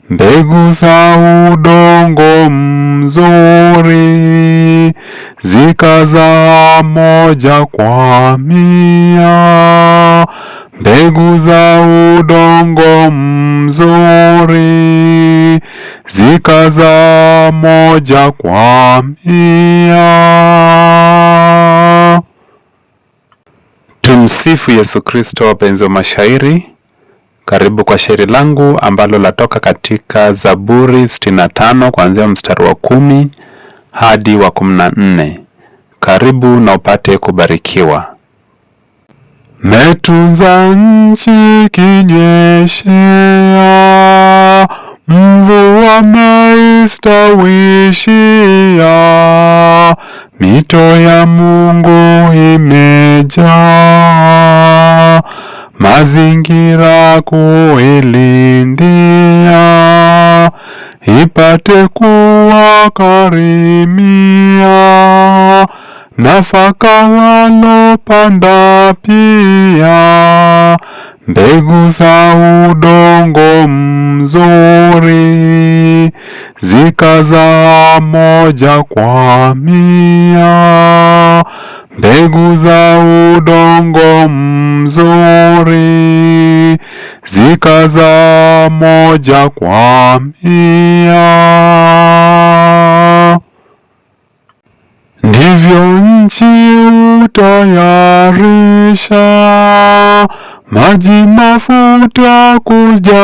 Mbegu za udongo mzuri zikazaa 1 kwa 100. Mbegu za udongo mzuri zikazaa 1 kwa 100. Tumsifu Yesu Kristo. Wapenzi wa mashairi, karibu kwa shairi langu ambalo latoka katika Zaburi 65 kuanzia mstari wa 10 hadi wa 14. Karibu na upate kubarikiwa. Metunza nchi kinyeshea, mvua meistawishia, mito ya Mungu imejaa, mazingira kuilindia, ipate kuwakarimia, nafaka walopanda pia, mbegu za udongo mzuri zikazaa 1 kwa 100. Mbegu za udongo mzuri zikazaa 1 kwa 100. Ndivyo nchi utayarisha, maji mafuta kujazia,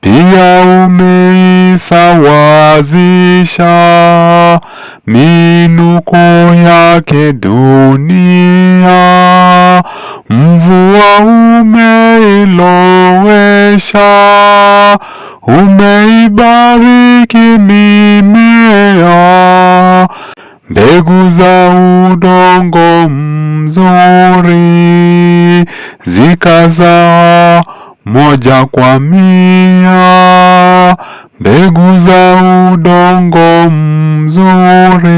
pia umeisawazisha minuko yake dunia, mvua umeilowesha, umeibariki mimea, mbegu za udongo mzuri zikazaa 1 kwa 100. Mbegu za udongo mzuri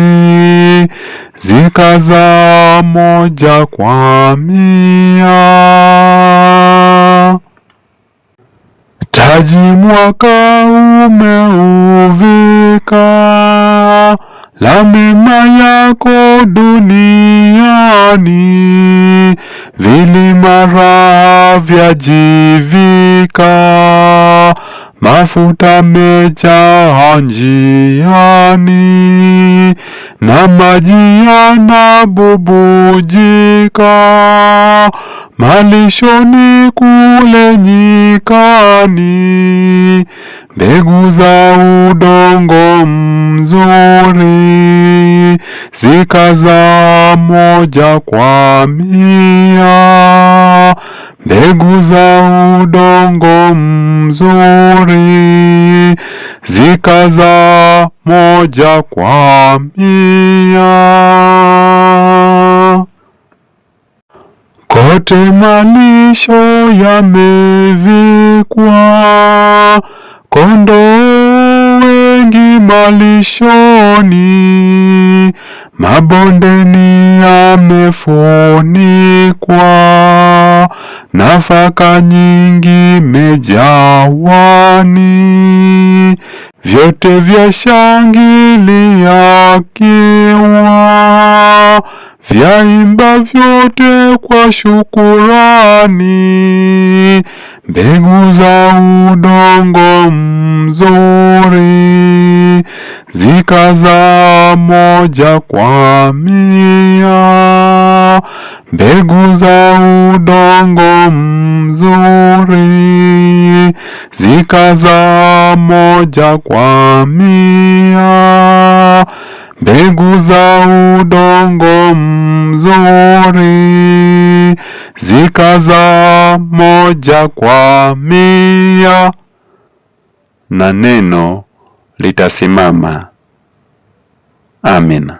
zikazaa 1 kwa 100. Taji mwaka umeuvika, la mema yako duniani, vilimara vyajivika, mafuta mejaa njiani, na maji yanabubujika, malishoni kule nyikani, mbegu za udongo mzuri zikazaa 1 kwa 100. Mbegu za udongo mzuri zikazaa 1 kwa 100. Kote malisho yamevikwa, kondoo wengi malishoni, mabondeni yamefunikwa, nafaka nyingi mejawani, vyote vyashangilia kiwa, vyaimba vyote kwa shukurani, mbegu za udongo mzuri zikazaa 1 kwa 100. Mbegu za udongo mzuri zikazaa 1 kwa 100. Mbegu za udongo mzuri zikazaa 1 kwa 100, na neno litasimama. Amina.